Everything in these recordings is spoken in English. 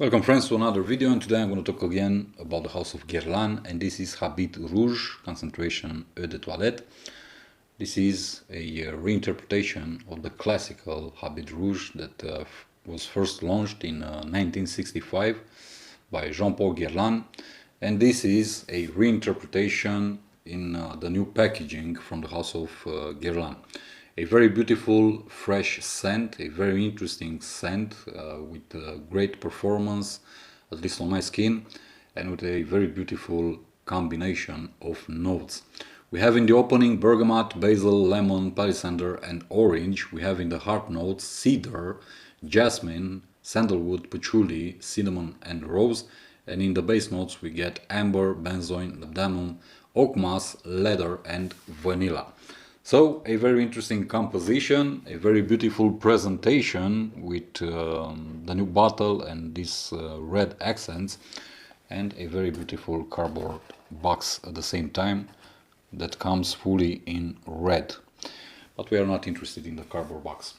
Welcome friends to another video, and today I'm going to talk again about the house of Guerlain, and this is Habit Rouge, concentration Eau de Toilette. This is a reinterpretation of the classical Habit Rouge that was first launched in 1965 by Jean-Paul Guerlain, and this is a reinterpretation in the new packaging from the house of Guerlain. A very beautiful fresh scent, a very interesting scent with great performance, at least on my skin, and with a very beautiful combination of notes. We have in the opening bergamot, basil, lemon, palisander and orange. We have in the heart notes cedar, jasmine, sandalwood, patchouli, cinnamon and rose. And in the base notes we get amber, benzoin, labdanum, oak moss, leather and vanilla. So a very interesting composition, a very beautiful presentation with the new bottle and these red accents, and a very beautiful cardboard box at the same time that comes fully in red. But we are not interested in the cardboard box.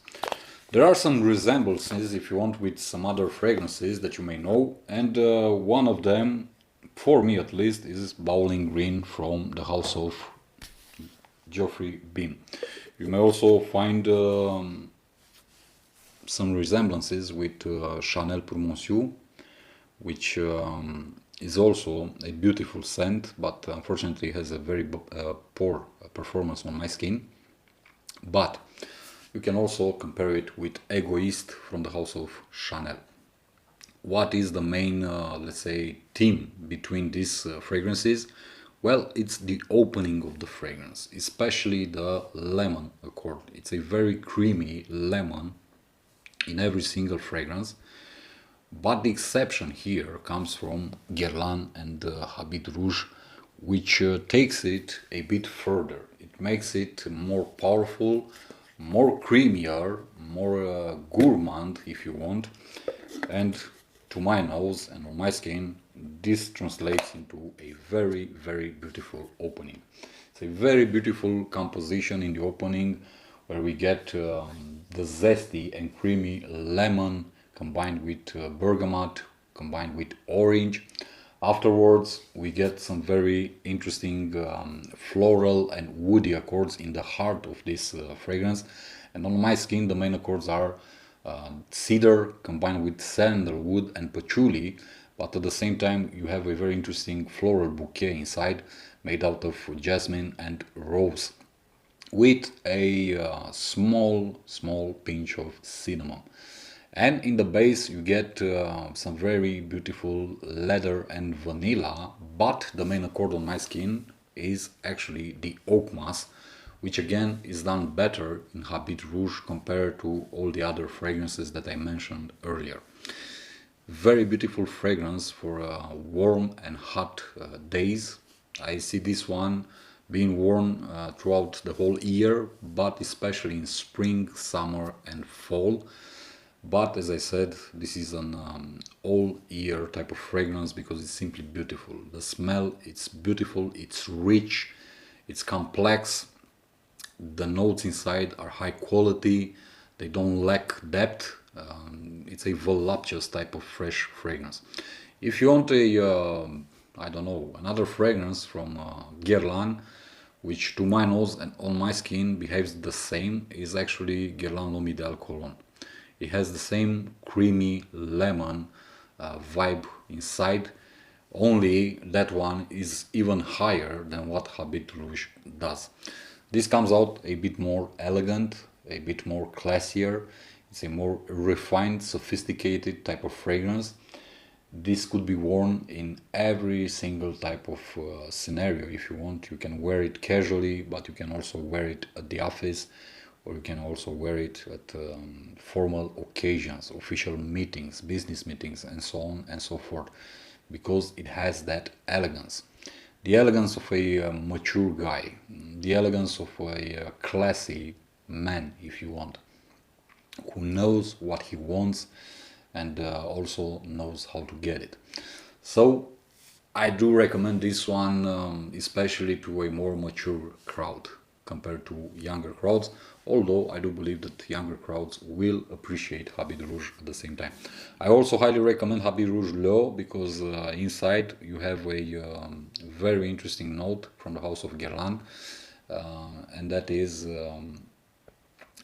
There are some resemblances, if you want, with some other fragrances that you may know, and one of them, for me at least, is Bowling Green from the house of Geoffrey Beene. You may also find some resemblances with Chanel Pour Monsieur, which is also a beautiful scent, but unfortunately has a very poor performance on my skin. But you can also compare it with Egoist from the house of Chanel. What is the main, let's say, theme between these fragrances? Well, it's the opening of the fragrance, especially the lemon accord. It's a very creamy lemon in every single fragrance, but the exception here comes from Guerlain and Habit Rouge, which takes it a bit further. It makes it more powerful, more creamier, more gourmand if you want, and to my nose and on my skin, this translates into a very, very beautiful opening. It's a very beautiful composition in the opening where we get the zesty and creamy lemon combined with bergamot, combined with orange. Afterwards, we get some very interesting floral and woody accords in the heart of this fragrance. And on my skin, the main accords are cedar combined with sandalwood and patchouli, but at the same time you have a very interesting floral bouquet inside made out of jasmine and rose with a small pinch of cinnamon. And in the base you get some very beautiful leather and vanilla, but the main accord on my skin is actually the oak moss, which again is done better in Habit Rouge compared to all the other fragrances that I mentioned earlier. Very beautiful fragrance for warm and hot days. I see this one being worn throughout the whole year, but especially in spring, summer and fall. But as I said, this is an all year type of fragrance because it's simply beautiful. The smell, it's beautiful, it's rich, it's complex. The notes inside are high quality, they don't lack depth. It's a voluptuous type of fresh fragrance. If you want a, I don't know, another fragrance from Guerlain, which to my nose and on my skin behaves the same, is actually Guerlain L'Homme Ideal Cologne. It has the same creamy lemon vibe inside, only that one is even higher than what Habit Rouge does. This comes out a bit more elegant, a bit more classier. It's a more refined, sophisticated type of fragrance. This could be worn in every single type of scenario. If you want, you can wear it casually, but you can also wear it at the office, or you can also wear it at formal occasions, official meetings, business meetings, and so on and so forth, because it has that elegance. The elegance of a mature guy, the elegance of a classy man, if you want, who knows what he wants and also knows how to get it. So I do recommend this one, especially to a more mature crowd. compared to younger crowds, although I do believe that younger crowds will appreciate Habit Rouge at the same time. I also highly recommend Habit Rouge Low because inside you have a very interesting note from the house of Guerlain, and that is,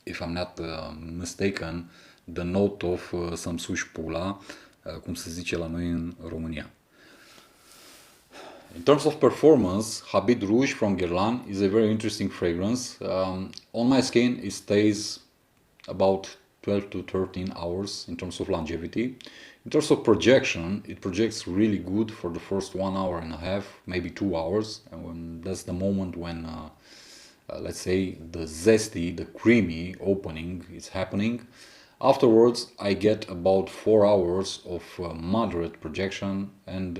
if I'm not mistaken, the note of Samsuș Pula, cum se zice la noi în România. In terms of performance, Habit Rouge from Guerlain is a very interesting fragrance. On my skin, it stays about 12 to 13 hours in terms of longevity. In terms of projection, it projects really good for the first 1 hour and a half, maybe 2 hours. And that's the moment when, let's say, the zesty, the creamy opening is happening. Afterwards, I get about 4 hours of moderate projection, and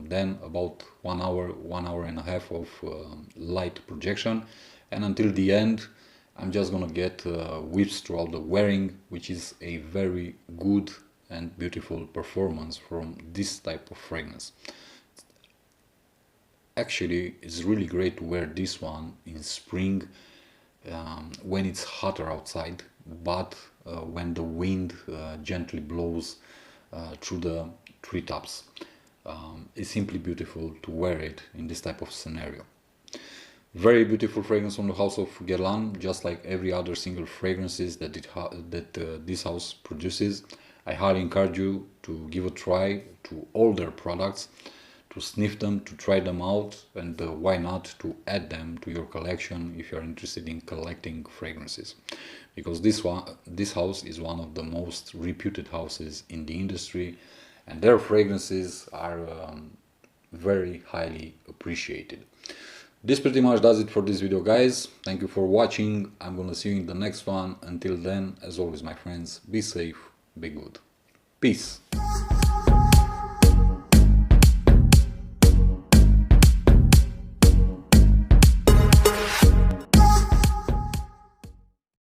then about 1 hour and a half of light projection. And until the end, I'm just gonna get whips throughout the wearing, which is a very good and beautiful performance from this type of fragrance. Actually, it's really great to wear this one in spring when it's hotter outside, but when the wind gently blows through the treetops. It's simply beautiful to wear it in this type of scenario. Very beautiful fragrance from the house of Guerlain, just like every other single fragrances that this house produces. I highly encourage you to give a try to all their products, to sniff them, to try them out, and why not to add them to your collection if you're interested in collecting fragrances, because this house is one of the most reputed houses in the industry, and their fragrances are very highly appreciated. This pretty much does it for this video, guys. Thank you for watching. I'm gonna see you in the next one. Until then, as always, my friends, be safe, be good. Peace.